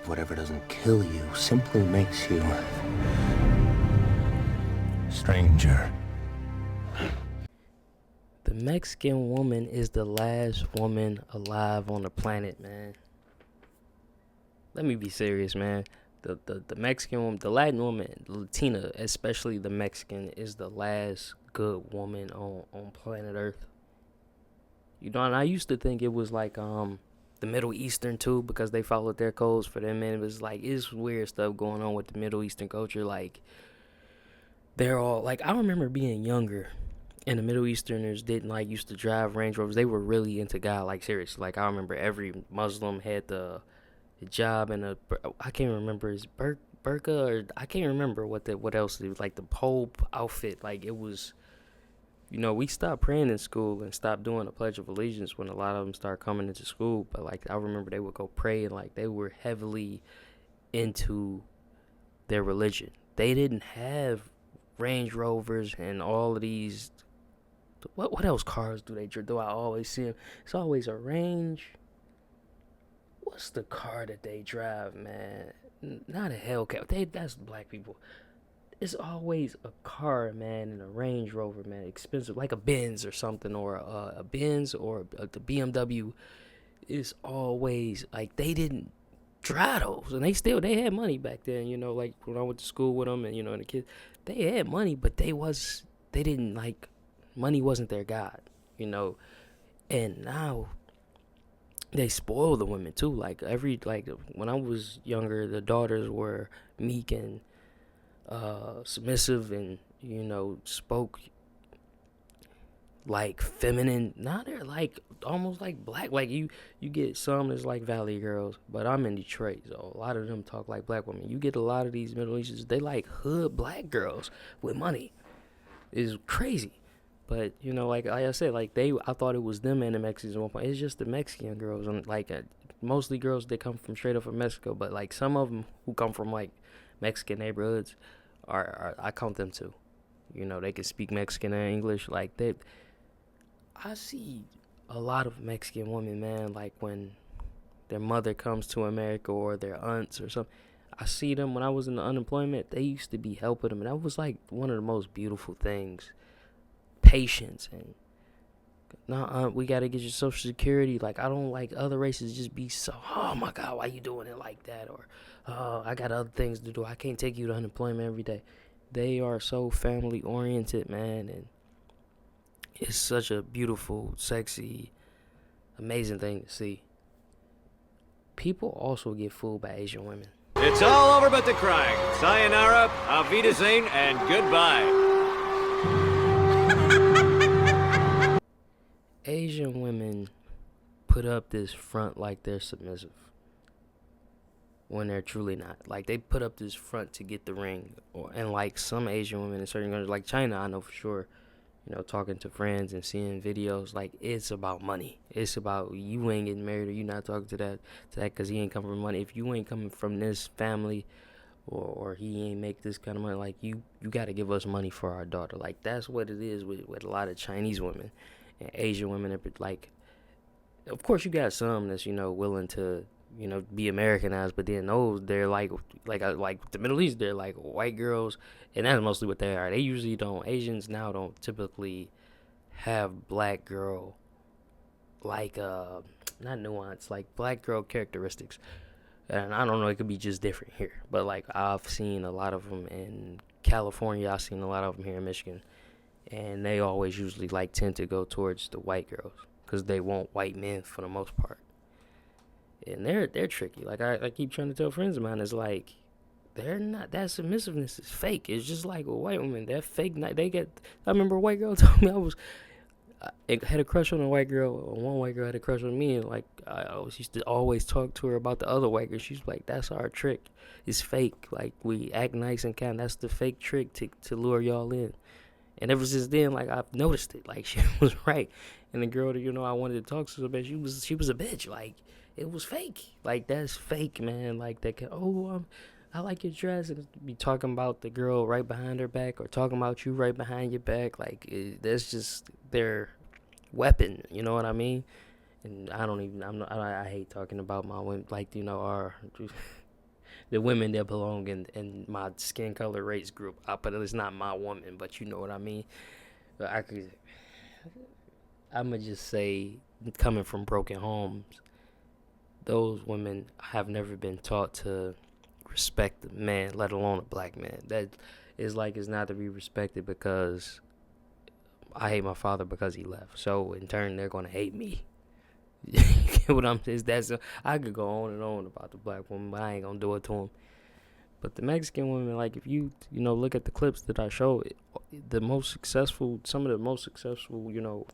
whatever doesn't kill you simply makes you stranger. The Mexican woman is the last woman alive on the planet, man. Let me be serious, man. The Mexican woman, the Latin woman, Latina, especially the Mexican, is the last good woman on planet Earth. You know, and I used to think it was like the Middle Eastern too, because they followed their codes for them, and it was like it's weird stuff going on with the Middle Eastern culture. Like they're all like, I remember being younger, and the Middle Easterners didn't like used to drive Range Rovers. They were really into God, like seriously. Like I remember every Muslim had the hijab and I can't remember his burqa, or I can't remember what else it was, like the whole outfit. Like it was, we stopped praying in school and stopped doing the Pledge of Allegiance when a lot of them started coming into school. But like I remember they would go pray, and like they were heavily into their religion. They didn't have Range Rovers and all of these. What else cars do they drive? Do I always see them? It's always a Range. What's the car that they drive, man? Not a Hellcat. That's black people. It's always a car, man, and a Range Rover, man, expensive, like a Benz or something, or a Benz, or the BMW. It's always like they didn't drive those, and they had money back then. Like when I went to school with them, and the kids, they had money, but they didn't like, money wasn't their god, and now they spoil the women too. Like when I was younger, the daughters were meek and submissive, and spoke like feminine. Now they're like almost like black. Like you get some that's like Valley girls, but I'm in Detroit, so a lot of them talk like black women. You get a lot of these Middle Easterns, they like hood black girls with money. It's crazy. But like I said, like I thought it was them and the Mexicans at one point. It's just the Mexican girls, and like mostly girls that come from straight up from Mexico. But like some of them who come from like Mexican neighborhoods are I count them too. They can speak Mexican and English. Like I see a lot of Mexican women, man. Like when their mother comes to America or their aunts or something, I see them when I was in the unemployment. They used to be helping them, and that was like one of the most beautiful things. Patience and we gotta get your Social Security. Like I don't like other races just be so, oh my God, why you doing it like that? Or I got other things to do, I can't take you to unemployment every day. They are so family oriented, man, and it's such a beautiful, sexy, amazing thing to see. People also get fooled by Asian women. It's all over but the crying. Sayonara, auf Wiedersehen, and goodbye. Asian women put up this front like they're submissive when they're truly not. Like they put up this front to get the ring, and like some Asian women in certain countries, like China, I know for sure. Talking to friends and seeing videos, like it's about money. It's about you ain't getting married, or you not talking to that because he ain't coming from money. If you ain't coming from this family, or he ain't make this kind of money, like you got to give us money for our daughter. Like that's what it is with a lot of Chinese women and Asian women. Like, of course you got some that's willing to be Americanized, but then those they're like the Middle East, they're like white girls, and that's mostly what they are. They usually don't. Asians now don't typically have black girl like not nuance, like black girl characteristics. And I don't know, it could be just different here, but like I've seen a lot of them in California, I've seen a lot of them here in Michigan, and they always usually like tend to go towards the white girls because they want white men for the most part. And they're tricky. Like I keep trying to tell friends of mine, it's like they're not, that submissiveness is fake. It's just like with white women, that fake. They get. I remember a white girl told me I had a crush on a white girl. One white girl had a crush on me, and like I always used to always talk to her about the other white girl. She's like, "That's our trick. It's fake. Like we act nice and kind. That's the fake trick to lure y'all in." And ever since then, like I've noticed it. Like she was right. And the girl that I wanted to talk to so bad, she was a bitch. Like it was fake. Like that's fake, man. Like that. I like your dress, and be talking about the girl right behind her back, or talking about you right behind your back. Like that's just their weapon. You know what I mean? And I hate talking about my women. Like our the women that belong in my skin color race group. But it's not my woman, but you know what I mean. But I'ma just say, coming from broken homes, those women have never been taught to respect a man, let alone a black man. That is like it's not to be respected because I hate my father because he left. So in turn, they're gonna hate me. You get what I'm saying? I could go on and on about the black woman, but I ain't gonna do it to him. But the Mexican women, like if you know look at the clips that I showed, some of the most successful,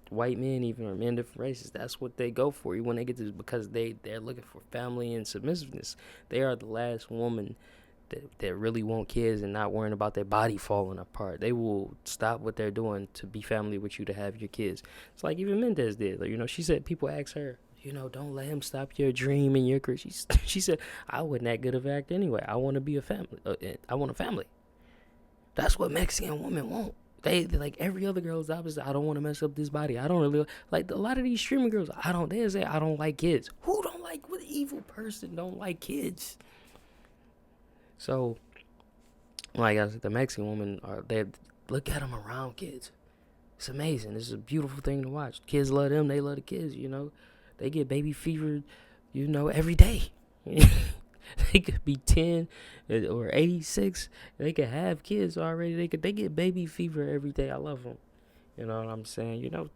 white men even or men different races, that's what they go for. Even when they get this, because they're looking for family and submissiveness. They are the last woman that really want kids and not worrying about their body falling apart. They will stop what they're doing to be family with you to have your kids. It's like even Mendez did. Like, she said people ask her, don't let him stop your dream and your career. She said, I wasn't that good of an actor anyway. I want to be a family. I want a family. That's what Mexican women want. They like every other girl's opposite. I don't want to mess up this body. I don't really like a lot of these streaming girls. They say I don't like kids. Who don't like? What evil person don't like kids? So, like I said, the Mexican women they look at them around kids. It's amazing. It's a beautiful thing to watch. Kids love them. They love the kids. They get baby fever, every day. They could be 10 or 86. They could have kids already. They get baby fever every day. I love them. You know what I'm saying? I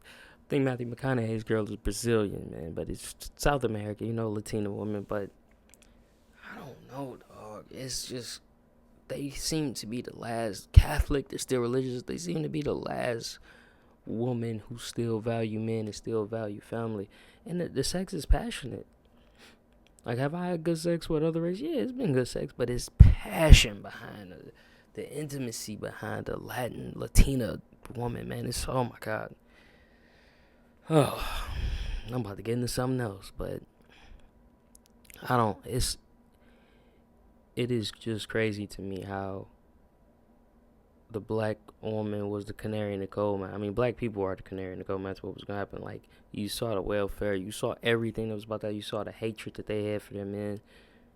think Matthew McConaughey's girl is Brazilian, man, but it's South America. Latina woman. But I don't know, dog. It's just they seem to be the last Catholic. They're still religious. They seem to be the last woman who still value men and still value family. And the sex is passionate. Like, have I had good sex with other races? Yeah, it's been good sex, but it's passion behind the intimacy behind the Latina woman, man. It's, oh my God. Oh, I'm about to get into something else, but it is just crazy to me how the black woman was the canary in the coal mine. I mean, black people are the canary in the coal mine. That's what was going to happen. Like, you saw the welfare. You saw everything that was about that. You saw the hatred that they had for them men.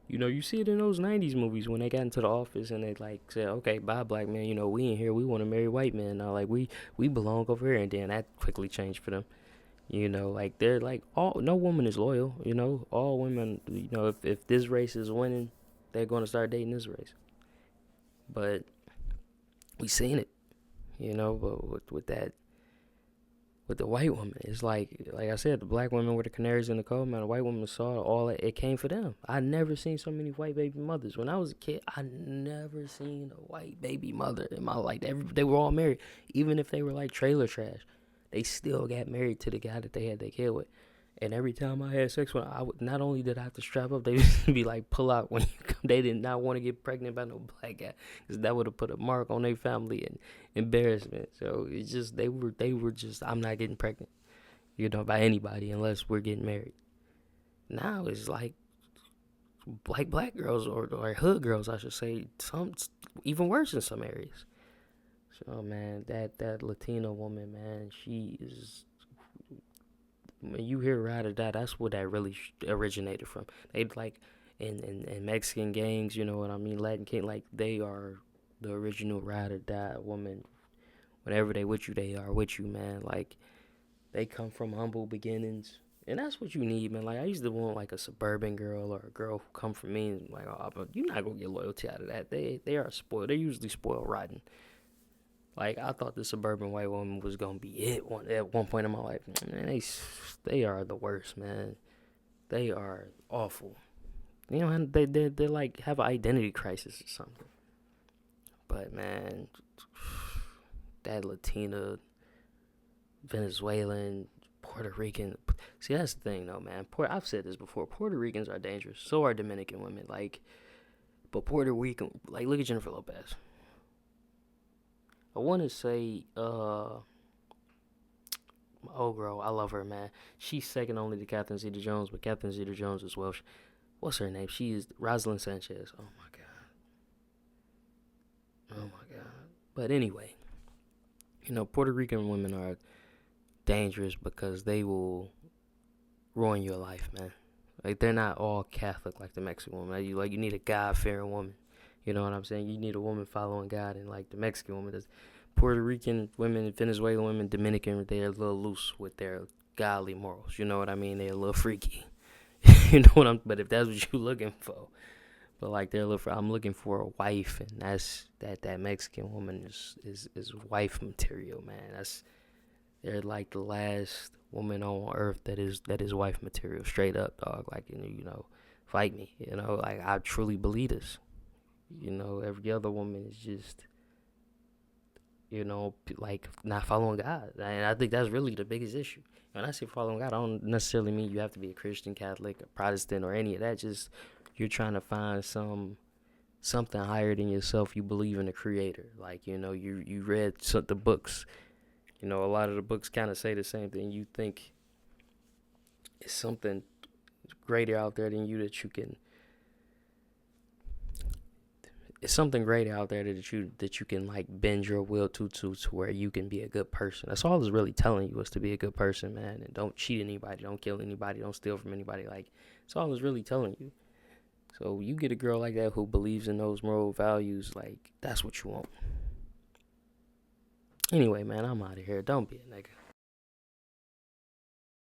You see it in those 90s movies when they got into the office and they, like, said, okay, bye, black man. We in here. We want to marry white men now. Like, we belong over here. And then that quickly changed for them. Like, they're, like, no woman is loyal. All women, if this race is winning, they're going to start dating this race. But we seen it, but with the white woman, it's like I said, the black women were the canaries in the coal mine. The white women saw all it came for them. I never seen so many white baby mothers. When I was a kid, I never seen a white baby mother in my life. They were all married. Even if they were like trailer trash, they still got married to the guy that they had their kid with. And every time I had sex with them, not only did I have to strap up, they used to be like, pull out when you come. They did not want to get pregnant by no black guy, because that would have put a mark on their family and embarrassment. So it's just, they were just, I'm not getting pregnant, by anybody unless we're getting married. Now it's like black girls or hood girls, I should say, some even worse in some areas. So, man, that Latina woman, man, she is. When you hear ride or die, that's where that really originated from. They like in Mexican gangs, you know what I mean, Latin king, like they are the original ride or die woman. Whenever they with you, they are with you, man. Like they come from humble beginnings, and that's what you need, man. Like I used to want like a suburban girl or a girl who come from me, and like, oh, but you're not gonna get loyalty out of that. They are spoiled. They're usually spoiled rotten. Like, I thought the suburban white woman was going to be it at one point in my life. Man, they are the worst, man. They are awful. They like, have an identity crisis or something. But, man, that Latina, Venezuelan, Puerto Rican. See, that's the thing, though, man. I've said this before. Puerto Ricans are dangerous. So are Dominican women. Like, but Puerto Rican, like, look at Jennifer Lopez. I want to say, my old girl, I love her, man. She's second only to Catherine Zeta-Jones, but Catherine Zeta-Jones is Welsh. What's her name? She is Rosalind Sanchez. Oh, my God. But anyway, Puerto Rican women are dangerous because they will ruin your life, man. Like, they're not all Catholic like the Mexican woman. You need a God-fearing woman. You know what I'm saying? You need a woman following God, and like the Mexican woman does. Puerto Rican women, Venezuelan women, Dominican, they're a little loose with their godly morals. You know what I mean? They're a little freaky. You know what I'm. But if that's what you're looking for, but like I'm looking for a wife, and that's that Mexican woman is wife material, man. They're like the last woman on earth that is wife material, straight up, dog. Like, fight me. Like, I truly believe this. Every other woman is just, like, not following God. And I think that's really the biggest issue. When I say following God, I don't necessarily mean you have to be a Christian, Catholic, a Protestant, or any of that. Just, you're trying to find something higher than yourself. You believe in the Creator. Like, you read the books. A lot of the books kind of say the same thing. You think it's something greater out there than you that you can. It's something greater out there that you can like bend your will to where you can be a good person. That's all it's really telling you, is to be a good person, man. And don't cheat anybody, don't kill anybody, don't steal from anybody. Like, that's all it's really telling you. So you get a girl like that who believes in those moral values, like, that's what you want. Anyway, man, I'm out of here. Don't be a nigga.